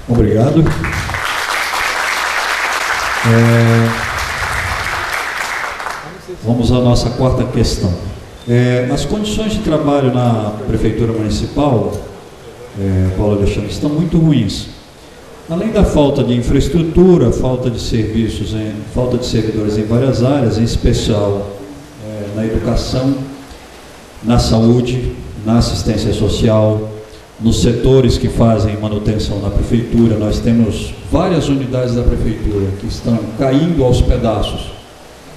Obrigado. Vamos à nossa quarta questão. As condições de trabalho na Prefeitura Municipal, Paulo Alexandre, estão muito ruins. Além da falta de infraestrutura, falta de serviços, falta de servidores em várias áreas, em especial na educação, na saúde, na assistência social, nos setores que fazem manutenção na Prefeitura. Nós temos várias unidades da Prefeitura que estão caindo aos pedaços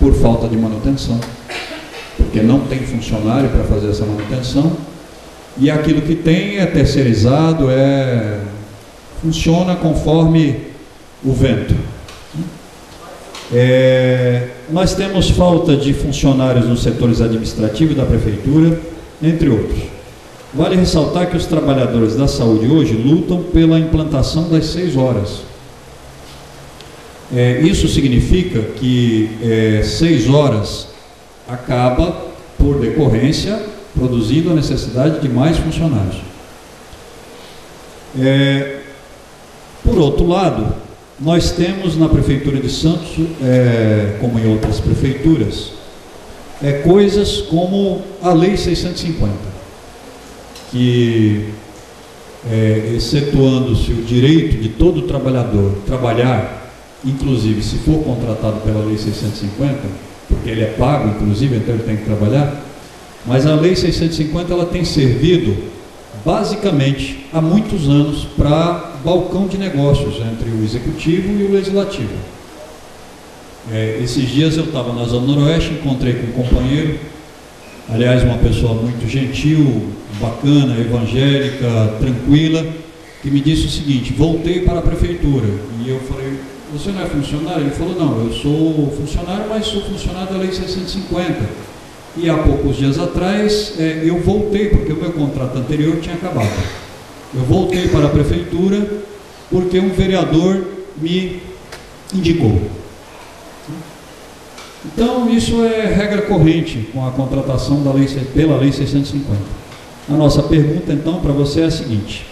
por falta de manutenção, porque não tem funcionário para fazer essa manutenção, e aquilo que tem é terceirizado, funciona conforme o vento. Nós temos falta de funcionários nos setores administrativos da Prefeitura, entre outros. Vale ressaltar que os trabalhadores da saúde hoje lutam pela implantação das 6 horas. Isso significa que 6 horas acaba, por decorrência, produzindo a necessidade de mais funcionários. Por outro lado, nós temos na Prefeitura de Santos, como em outras prefeituras, coisas como a Lei 650, que, excetuando-se o direito de todo trabalhador trabalhar, inclusive se for contratado pela Lei 650, porque ele é pago, inclusive, então ele tem que trabalhar, mas a Lei 650 ela tem servido basicamente há muitos anos para balcão de negócios entre o Executivo e o Legislativo. Esses dias eu estava na Zona Noroeste, encontrei com um companheiro, aliás, uma pessoa muito gentil, bacana, evangélica, tranquila, que me disse o seguinte: voltei para a Prefeitura. E eu falei: você não é funcionário? Ele falou: não, eu sou funcionário, mas sou funcionário da Lei 650. E há poucos dias atrás eu voltei, porque o meu contrato anterior tinha acabado. Eu voltei para a Prefeitura porque um vereador me indicou. Então, isso é regra corrente com a contratação pela Lei 650. A nossa pergunta, então, para você é a seguinte: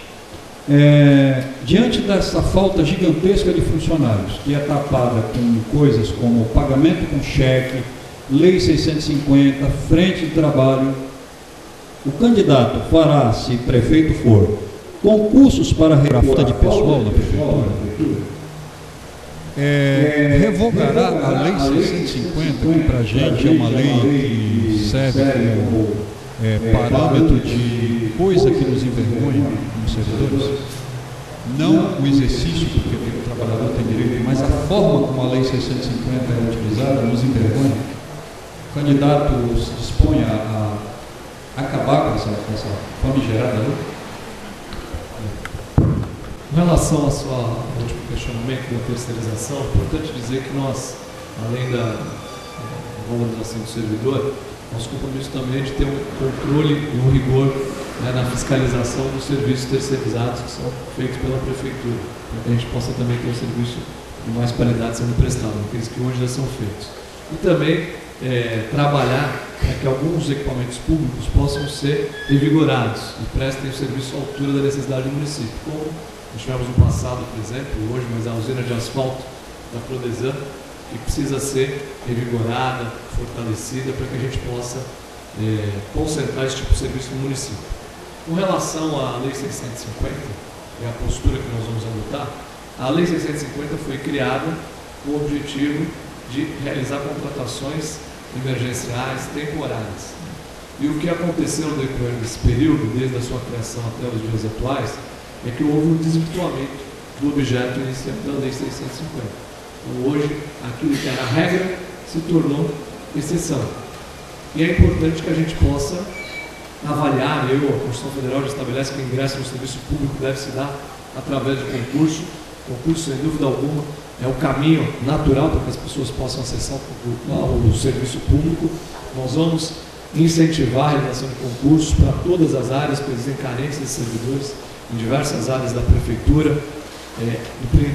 diante dessa falta gigantesca de funcionários, que é tapada com coisas como pagamento com cheque, Lei 650, frente de trabalho, o candidato fará, se prefeito for, concursos para falta de pessoal na Prefeitura? Revogará a Lei 650, que para a gente é uma lei que serve como parâmetro de coisa que nos envergonha como servidores? Não o exercício, porque o trabalhador tem direito, mas a forma como a Lei 650 é utilizada nos envergonha. O candidato se dispõe a acabar com essa famigerada lei? Em relação ao seu último questionamento da terceirização, é importante dizer que nós, além da valorização do servidor, nosso compromisso também é de ter um controle e um rigor na fiscalização dos serviços terceirizados que são feitos pela Prefeitura, para que a gente possa também ter um serviço de mais qualidade sendo prestado, aqueles que hoje já são feitos. E também trabalhar para que alguns equipamentos públicos possam ser revigorados e prestem o serviço à altura da necessidade do município, como nós tivemos no passado, por exemplo, hoje, mas a usina de asfalto da Prodesan, que precisa ser revigorada, fortalecida, para que a gente possa concentrar esse tipo de serviço no município. Com relação à Lei 650, e a postura que nós vamos adotar, a Lei 650 foi criada com o objetivo de realizar contratações emergenciais, temporárias. E o que aconteceu no decorrer desse período, desde a sua criação até os dias atuais, é que houve um desvirtuamento do objeto inicial da Lei 650. Então, hoje, aquilo que era regra se tornou exceção. E é importante que a gente possa avaliar, a Constituição Federal já estabelece que o ingresso no serviço público deve se dar através de concurso. Concurso, sem dúvida alguma, é o caminho natural para que as pessoas possam acessar o serviço público. Nós vamos incentivar a realização de concursos para todas as áreas, porque existem carências de servidores em diversas áreas da Prefeitura.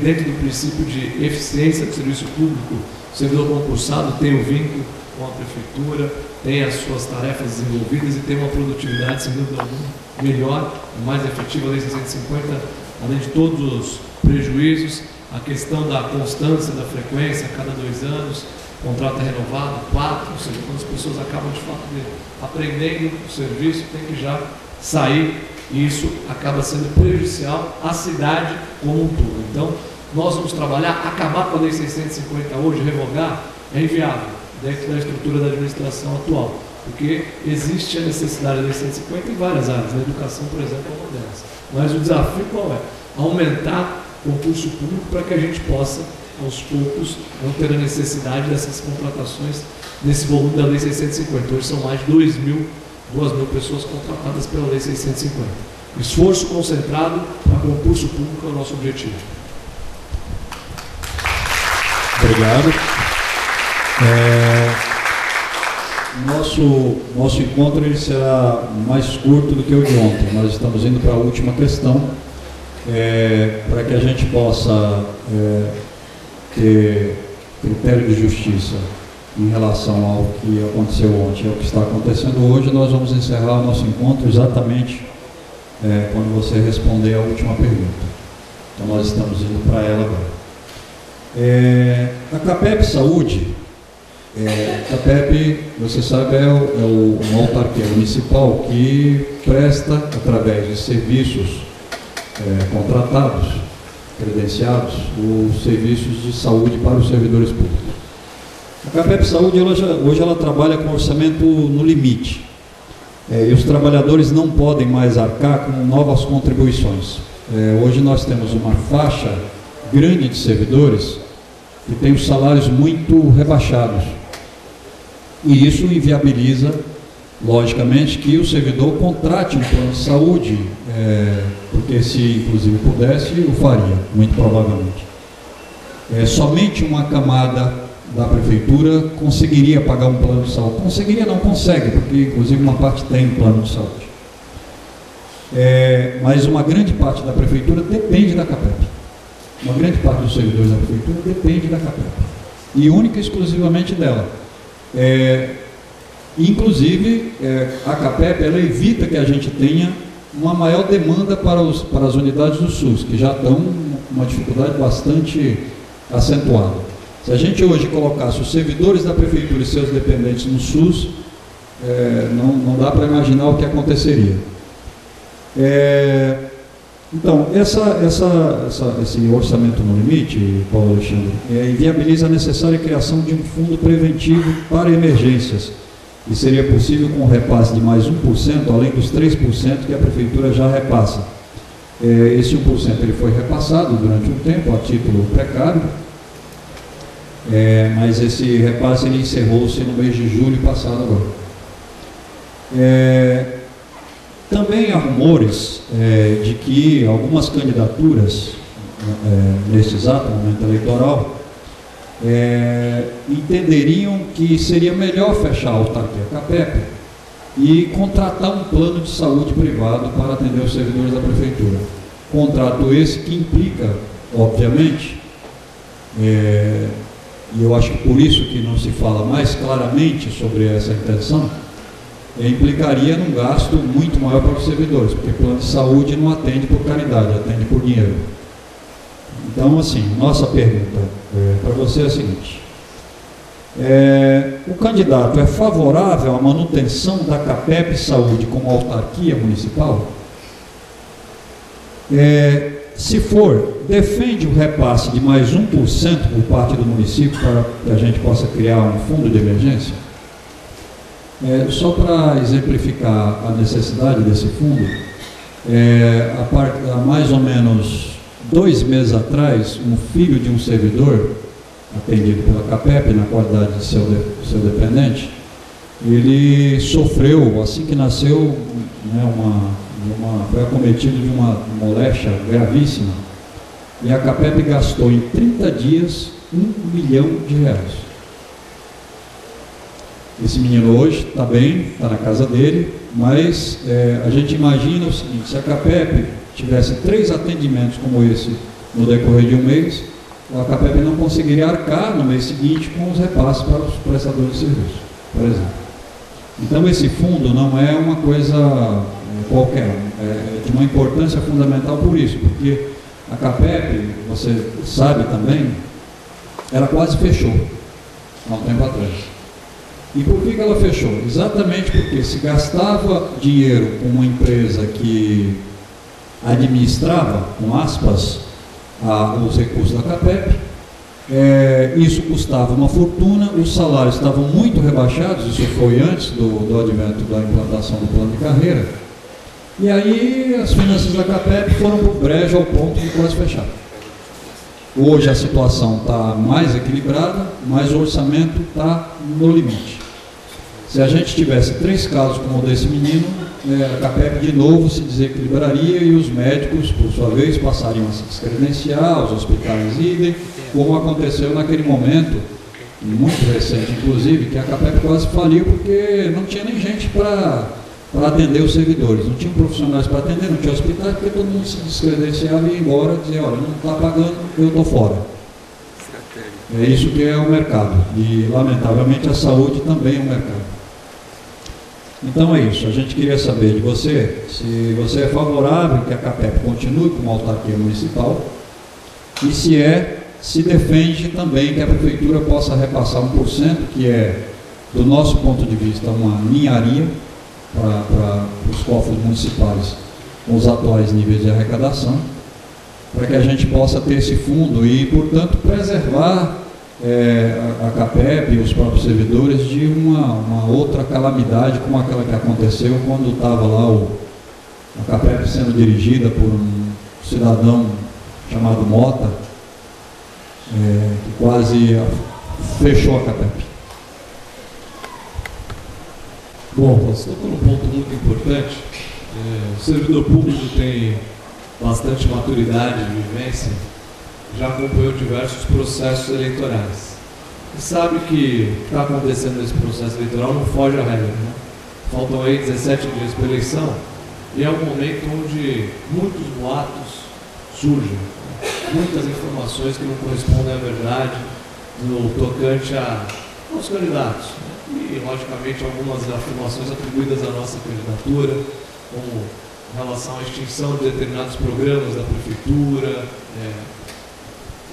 Dentro do princípio de eficiência do serviço público, o servidor concursado tem o vínculo com a Prefeitura, tem as suas tarefas desenvolvidas e tem uma produtividade, sem dúvida alguma, melhor, mais efetiva. A Lei 650 além de todos os prejuízos, a questão da constância, da frequência, a cada 2 anos, o contrato é renovado, 4, ou seja, quando as pessoas acabam de fato aprendendo o serviço, tem que já sair, e isso acaba sendo prejudicial à cidade como um todo. Então, nós vamos trabalhar, acabar com a Lei 650 hoje, revogar, é inviável dentro da estrutura da administração atual, porque existe a necessidade da Lei 150 em várias áreas, na educação, por exemplo, é uma delas. Mas o desafio qual é? Aumentar o concurso público para que a gente possa, aos poucos, não ter a necessidade dessas contratações nesse volume da Lei 650. Hoje são mais de 2 mil pessoas contratadas pela Lei 650. Esforço concentrado para concurso público é o nosso objetivo. Obrigado. Nosso encontro ele será mais curto do que o de ontem. Nós estamos indo para a última questão, para que a gente possa ter critério de justiça em relação ao que aconteceu ontem e ao que está acontecendo hoje. Nós vamos encerrar o nosso encontro exatamente quando você responder a última pergunta. Então nós estamos indo para ela agora. A CAPEP Saúde, a CAPEP, você sabe, é uma autarquia municipal que presta, através de serviços contratados, credenciados, os serviços de saúde para os servidores públicos. A CAPEP Saúde, hoje ela trabalha com orçamento no limite, e os trabalhadores não podem mais arcar com novas contribuições. Hoje nós temos uma faixa grande de servidores que tem os salários muito rebaixados, e isso inviabiliza, logicamente, que o servidor contrate um plano de saúde, porque se inclusive pudesse, o faria, muito provavelmente. Somente uma camada da prefeitura conseguiria pagar um plano de saúde. Conseguiria, não consegue, porque inclusive uma parte tem plano de saúde. Mas uma grande parte da prefeitura depende da CAPEP. Uma grande parte dos servidores da prefeitura depende da CAPEP. E única e exclusivamente dela. Inclusive, a CAPEP ela evita que a gente tenha uma maior demanda para as unidades do SUS, que já estão com uma dificuldade bastante acentuada. Se a gente hoje colocasse os servidores da prefeitura e seus dependentes no SUS, não dá para imaginar o que aconteceria. Então, esse orçamento no limite, Paulo Alexandre, inviabiliza a necessária criação de um fundo preventivo para emergências, e seria possível com um repasse de mais 1%, além dos 3% que a prefeitura já repassa. Esse 1% ele foi repassado durante um tempo, a título precário, mas esse repasse ele encerrou-se no mês de julho passado agora. Também há rumores de que algumas candidaturas, neste exato momento eleitoral, entenderiam que seria melhor fechar a autarquia CAPEP e contratar um plano de saúde privado para atender os servidores da prefeitura. Contrato esse que implica, obviamente, e eu acho que por isso que não se fala mais claramente sobre essa intenção, implicaria num gasto muito maior para os servidores, porque plano de saúde não atende por caridade, atende por dinheiro. Então, assim, nossa pergunta para você é a seguinte: o candidato é favorável à manutenção da CAPEP Saúde como autarquia municipal? Se for, defende o repasse de mais 1% por parte do município para que a gente possa criar um fundo de emergência? Só para exemplificar a necessidade desse fundo, há mais ou menos 2 meses atrás, um filho de um servidor, atendido pela CAPEP, na qualidade de seu dependente, ele sofreu, assim que nasceu, foi acometido de uma moléstia gravíssima, e a CAPEP gastou em 30 dias R$1 milhão. Esse menino hoje está bem, está na casa dele, mas a gente imagina o seguinte: se a CAPEP tivesse 3 atendimentos como esse no decorrer de um mês, a CAPEP não conseguiria arcar no mês seguinte com os repasses para os prestadores de serviço, por exemplo. Então esse fundo não é uma coisa qualquer, de uma importância fundamental por isso, porque a CAPEP, você sabe também, ela quase fechou há um tempo atrás. E por que ela fechou? Exatamente porque se gastava dinheiro com uma empresa que administrava, com aspas, os recursos da CAPEP, isso custava uma fortuna, os salários estavam muito rebaixados, isso foi antes do advento da implantação do plano de carreira, e aí as finanças da CAPEP foram por brejo ao ponto de quase fechar. Hoje a situação está mais equilibrada, mas o orçamento está no limite. Se a gente tivesse 3 casos como o desse menino, a CAPEP de novo se desequilibraria e os médicos, por sua vez, passariam a se descredenciar, os hospitais idem, como aconteceu naquele momento, muito recente inclusive, que a CAPEP quase faliu porque não tinha nem gente para atender os servidores, não tinha profissionais para atender, não tinha hospitais, porque todo mundo se descredenciava e ia embora, dizia, olha, não está pagando, eu estou fora. É isso que é o mercado, e lamentavelmente a saúde também é um mercado. Então é isso, a gente queria saber de você, se você é favorável que a CAPEP continue como autarquia municipal, e se defende também que a prefeitura possa repassar 1%, que é, do nosso ponto de vista, uma ninharia para os cofres municipais com os atuais níveis de arrecadação, para que a gente possa ter esse fundo e, portanto, preservar a CAPEP e os próprios servidores de uma outra calamidade como aquela que aconteceu quando estava lá a CAPEP sendo dirigida por um cidadão chamado Mota, que quase fechou a CAPEP. Bom, você tocou num ponto muito importante. O servidor público tem bastante maturidade de vivência, já acompanhou diversos processos eleitorais. E sabe que o que está acontecendo nesse processo eleitoral não foge à regra, né? Faltam aí 17 dias para a eleição e é um momento onde muitos boatos surgem, muitas informações que não correspondem à verdade no tocante aos candidatos. E, logicamente, algumas afirmações atribuídas à nossa candidatura, como em relação à extinção de determinados programas da prefeitura,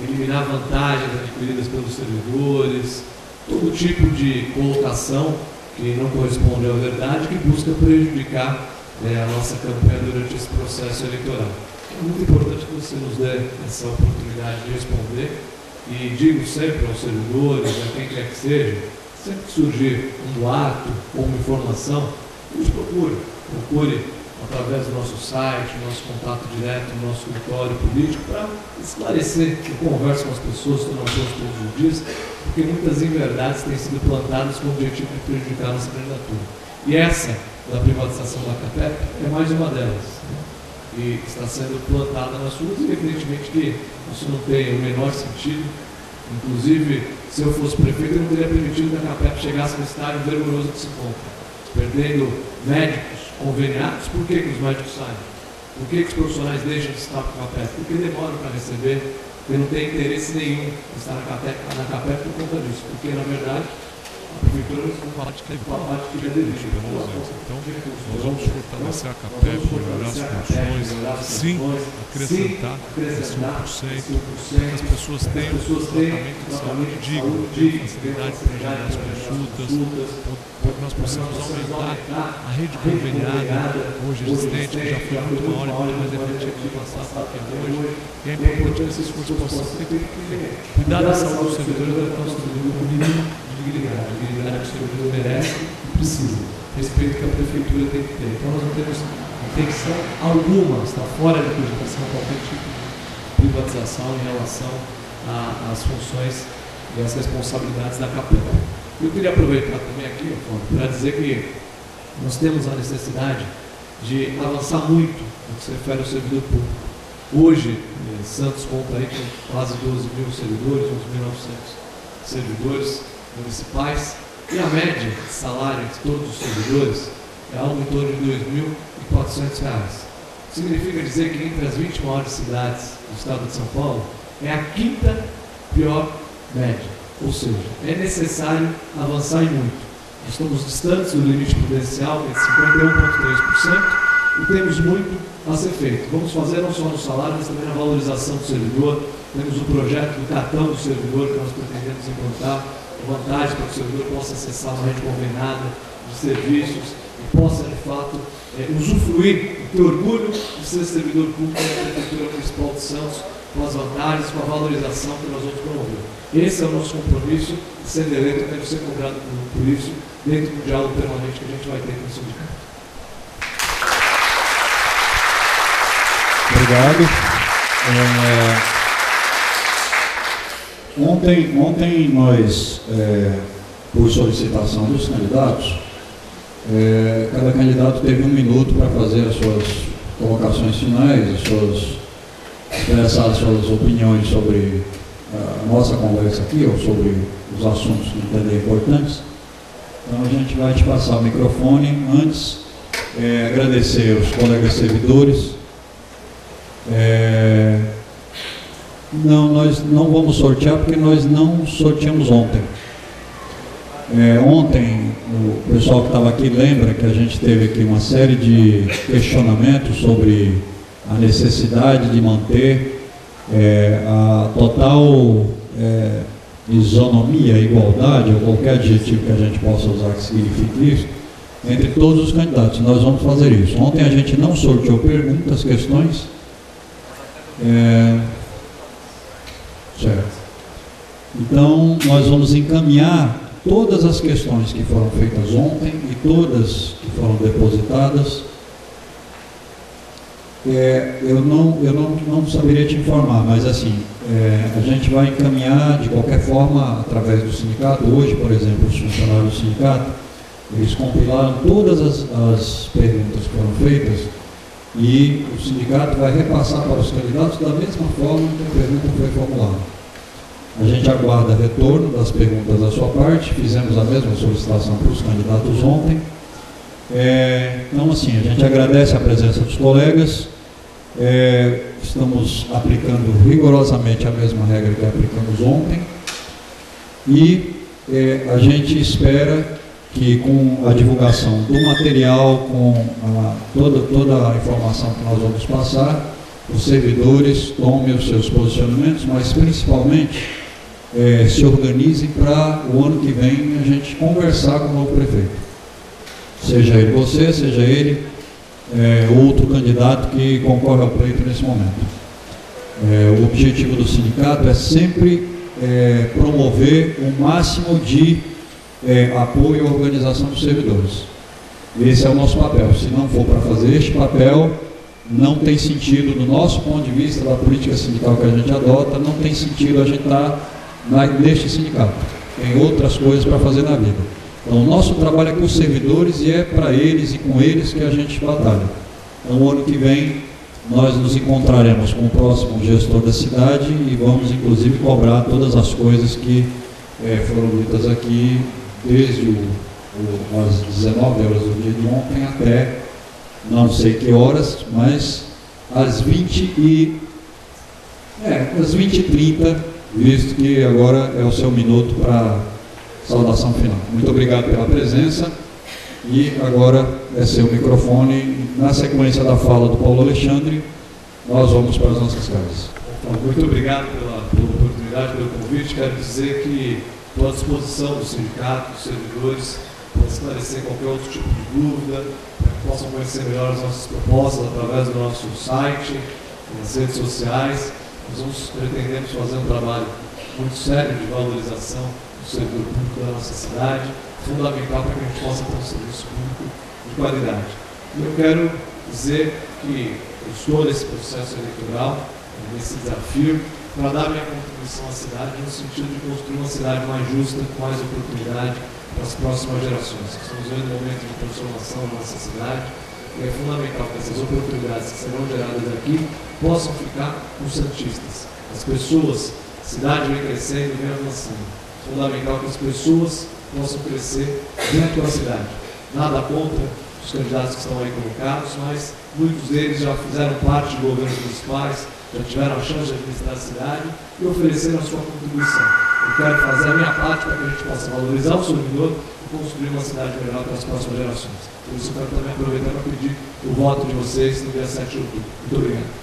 eliminar vantagens adquiridas pelos servidores, todo tipo de colocação que não corresponde à verdade, que busca prejudicar a nossa campanha durante esse processo eleitoral. É muito importante que você nos dê essa oportunidade de responder e digo sempre aos servidores, a quem quer que seja, sempre que surgir um boato ou uma informação, nos procure através do nosso site, nosso contato direto, no nosso escritório político, para esclarecer, eu converso com as pessoas, estou nas ruas todos os dias, porque muitas inverdades têm sido plantadas com o objetivo de prejudicar a nossa candidatura. E essa, da privatização da CAPEP, é mais uma delas, né? E está sendo plantada nas ruas, e evidentemente que isso não tem o menor sentido. Inclusive, se eu fosse prefeito, eu não teria permitido que a CAPEP chegasse no estágio vergonhoso que se encontra, perdendo médicos conveniados. Por que os médicos saem? Por que os profissionais deixam de estar com a CAPEP? Porque demoram para receber, porque não tem interesse nenhum em estar na CAPEP por conta disso, porque na verdade a prefeitura não fala de que já dirige. Então, nós vamos fortalecer a CAPEP, melhorar as funções, sim, acrescentar esse 1%, que as pessoas tenham um tratamento de saúde digno, tenham facilidade para gerar as consultas, para que nós possamos aumentar a rede conveniada hoje existente, que já foi muito maior e muito mais efetiva no passado do que hoje. E é importante que esse esforço possa ser feito, porque cuidar da saúde dos servidores é o servidor com o mínimo de dignidade que o servidor merece e precisa, respeito que a prefeitura tem que ter. Então nós não temos intenção alguma, está fora de cogitação qualquer tipo de privatização em relação às funções e às responsabilidades da CAPEP. Eu queria aproveitar também aqui para dizer que nós temos a necessidade de avançar muito no que se refere ao servidor público. Hoje, Santos conta aí com quase 12 mil servidores, 11.900 servidores municipais, e a média de salário de todos os servidores é algo em torno de R$ 2.400. Significa dizer que entre as 20 maiores cidades do estado de São Paulo é a 5ª pior média. Ou seja, é necessário avançar em muito. Nós estamos distantes do limite prudencial, que é de 51,3%, e temos muito a ser feito. Vamos fazer não só no salário, mas também na valorização do servidor. Temos o projeto do cartão do servidor que nós pretendemos implantar, vantagem para que o servidor possa acessar uma rede convenada de serviços e possa, de fato, usufruir, ter orgulho de ser servidor público da Prefeitura Municipal de Santos, com as vantagens, com a valorização que nós vamos promover. Esse é o nosso compromisso, e sendo eleito, eu quero ser cobrado por isso, dentro do diálogo permanente que a gente vai ter com o sindicato. Obrigado. Ontem nós, por solicitação dos candidatos, cada candidato teve 1 minuto para fazer as suas colocações finais, expressar as suas opiniões sobre a nossa conversa aqui, ou sobre os assuntos que entender importantes. Então a gente vai te passar o microfone. Antes, agradecer aos colegas servidores. Não, nós não vamos sortear porque nós não sorteamos ontem. Ontem, o pessoal que estava aqui lembra que a gente teve aqui uma série de questionamentos sobre a necessidade de manter a total isonomia, igualdade, ou qualquer adjetivo que a gente possa usar que signifique isso, entre todos os candidatos. Nós vamos fazer isso. Ontem a gente não sorteou perguntas, questões. Certo. Então, nós vamos encaminhar todas as questões que foram feitas ontem e todas que foram depositadas. Eu não saberia te informar, mas assim, a gente vai encaminhar de qualquer forma através do sindicato. Hoje, por exemplo, os funcionários do sindicato, eles compilaram todas as perguntas que foram feitas e o sindicato vai repassar para os candidatos da mesma forma que a pergunta foi formulada. A gente aguarda retorno das perguntas da sua parte, fizemos a mesma solicitação para os candidatos ontem. Então, assim, a gente agradece a presença dos colegas, estamos aplicando rigorosamente a mesma regra que aplicamos ontem e a gente espera que com a divulgação do material, com toda a informação que nós vamos passar, os servidores tomem os seus posicionamentos, mas principalmente se organizem para o ano que vem a gente conversar com o novo prefeito. Seja ele você, seja ele outro candidato que concorre ao pleito nesse momento. O objetivo do sindicato é sempre promover o máximo de apoio à organização dos servidores. Esse é o nosso papel. Se não for para fazer este papel, não tem sentido, do nosso ponto de vista da política sindical que a gente adota, não tem sentido a gente estar neste sindicato. Tem outras coisas para fazer na vida. Então, o nosso trabalho é com os servidores e é para eles e com eles que a gente batalha. Então, o ano que vem, nós nos encontraremos com o próximo gestor da cidade e vamos, inclusive, cobrar todas as coisas que foram ditas aqui, desde as 19 horas do dia de ontem até não sei que horas, mas às 20h30, visto que agora é o seu minuto para saudação final. Muito obrigado pela presença e agora é seu microfone. Na sequência da fala do Paulo Alexandre, nós vamos para as nossas casas. Muito obrigado pela oportunidade, pelo convite. Quero dizer que estou à disposição do sindicato, dos servidores, para esclarecer qualquer outro tipo de dúvida, para que possam conhecer melhor as nossas propostas através do nosso site, nas redes sociais. Nós pretendemos fazer um trabalho muito sério de valorização do servidor público da nossa cidade, fundamental para que a gente possa ter um serviço público de qualidade. E eu quero dizer que eu estou nesse processo eleitoral, nesse desafio, para dar minha contribuição à cidade, no sentido de construir uma cidade mais justa, com mais oportunidade para as próximas gerações. Estamos vivendo um momento de transformação na nossa cidade e é fundamental que essas oportunidades que serão geradas aqui possam ficar com os santistas. As pessoas, a cidade vem crescendo e vem avançando. É fundamental que as pessoas possam crescer dentro da cidade. Nada contra os candidatos que estão aí colocados, mas muitos deles já fizeram parte de governos municipais, já tiveram a chance de administrar a cidade e ofereceram a sua contribuição. Eu quero fazer a minha parte para que a gente possa valorizar o servidor e construir uma cidade melhor para as próximas gerações. Por isso eu quero também aproveitar para pedir o voto de vocês no dia 7 de outubro. Muito obrigado.